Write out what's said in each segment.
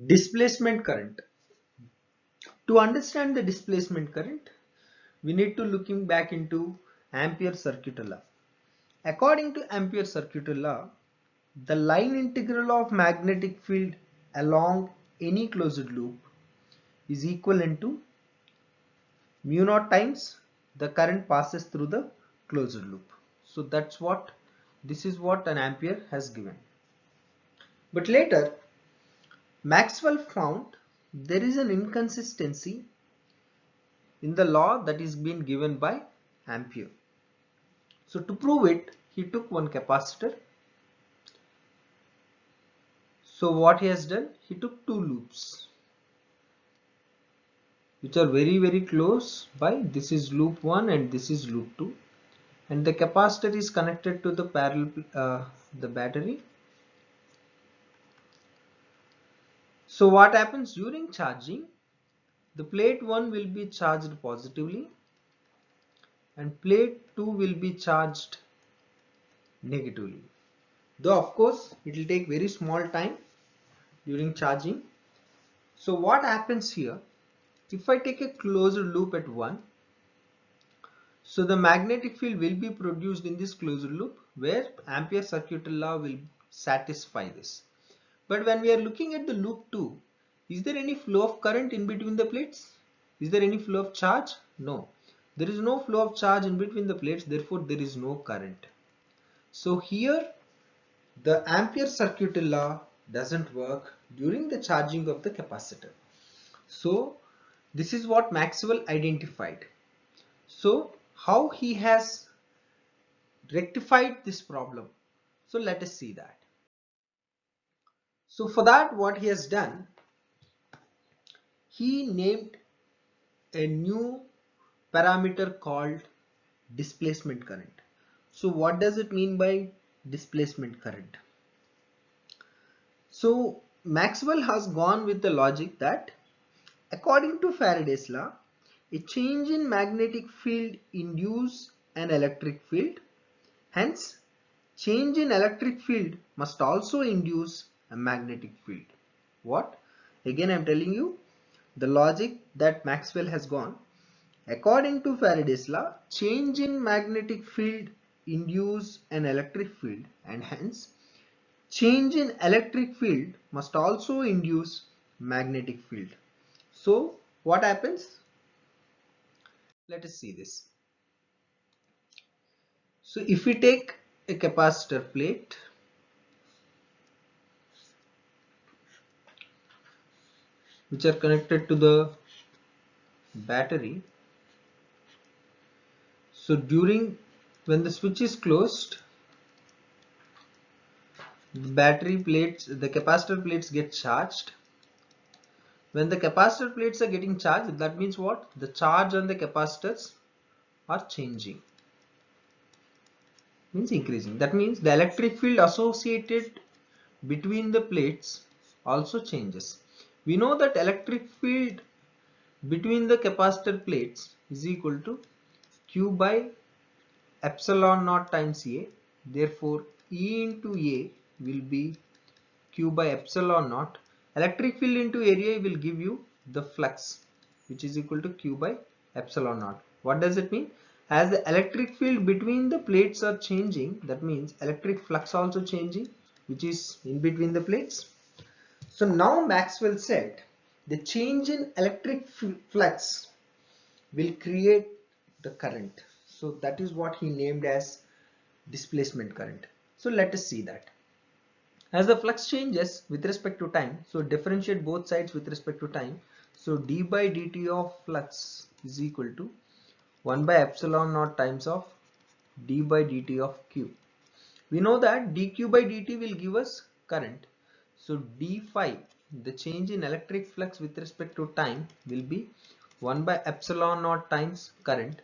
Displacement current. To understand the displacement current, we need to looking back into Ampere circuit law. According to Ampere circuit law, the line integral of magnetic field along any closed loop is equivalent to mu naught times the current passes through the closed loop. So this is what an Ampere has given. But later Maxwell found there is an inconsistency in the law that is being given by Ampere. So to prove it, he took one capacitor. So what he has done, he took two loops which are very close by. This is loop 1 and this is loop 2, and the capacitor is connected to the the battery. So what happens during charging, the plate 1 will be charged positively and plate 2 will be charged negatively, though of course it will take very small time during charging. So what happens here, if I take a closed loop at 1, so the magnetic field will be produced in this closed loop where Ampere circuit law will satisfy this. But when we are looking at the loop 2, is there any flow of current in between the plates? Is there any flow of charge? No. There is no flow of charge in between the plates, therefore there is no current. So here the Ampere circuit law doesn't work during the charging of the capacitor. So this is what Maxwell identified. So how he has rectified this problem? So let us see that. So for that, what he has done, he named a new parameter called displacement current. So what does it mean by displacement current? So Maxwell has gone with the logic that according to Faraday's law, a change in magnetic field induces an electric field. Hence, change in electric field must also induce a magnetic field. What? Again, I am telling you the logic that Maxwell has gone. According to Faraday's law, change in magnetic field induces an electric field, and hence change in electric field must also induce magnetic field. So what happens? Let us see this. So if we take a capacitor plate, which are connected to the battery, so when the switch is closed, the capacitor plates get charged. When the capacitor plates are getting charged, that means what? The charge on the capacitors are changing, means increasing. That means the electric field associated between the plates also changes. We know that electric field between the capacitor plates is equal to Q by epsilon naught times A. Therefore, E into A will be Q by epsilon naught. Electric field into area will give you the flux, which is equal to Q by epsilon naught. What does it mean? As the electric field between the plates are changing, that means electric flux also changing, which is in between the plates. So now Maxwell said the change in electric flux will create the current. So that is what he named as displacement current. So let us see that. As the flux changes with respect to time, so differentiate both sides with respect to time. So d by dt of flux is equal to 1 by epsilon naught times of d by dt of q. We know that dq by dt will give us current. So d phi, the change in electric flux with respect to time, will be 1 by epsilon naught times current.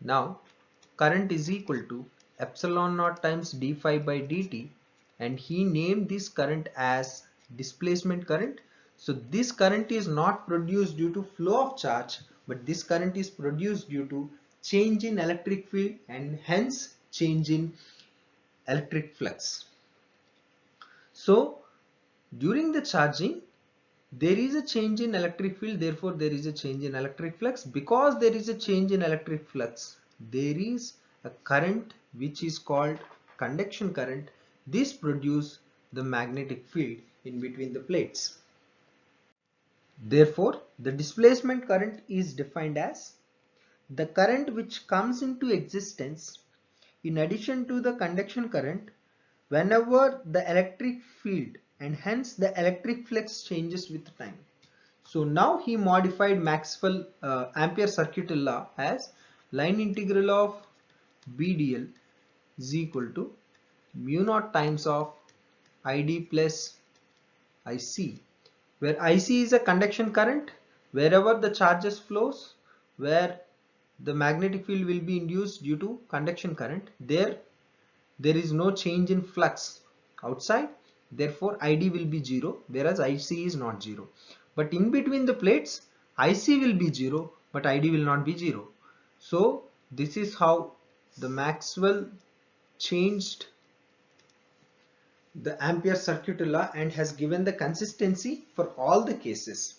Now current is equal to epsilon naught times d phi by dt, and he named this current as displacement current. So this current is not produced due to flow of charge, but this current is produced due to change in electric field and hence change in electric flux. So during the charging, There is a change in electric field, therefore there is a change in electric flux. Because there is a change in electric flux, there is a current which is called conduction current. This produces the magnetic field in between the plates. Therefore, the displacement current is defined as the current which comes into existence in addition to the conduction current whenever the electric field and hence the electric flux changes with time. So now he modified Maxwell Ampere circuit law as line integral of BDL is equal to mu naught times of ID plus IC, where IC is a conduction current. Wherever the charges flows, where the magnetic field will be induced due to conduction current, there is no change in flux outside, therefore ID will be 0, whereas IC is not 0. But in between the plates, IC will be 0 but ID will not be 0. So this is how the Maxwell changed the Ampere circuit law and has given the consistency for all the cases.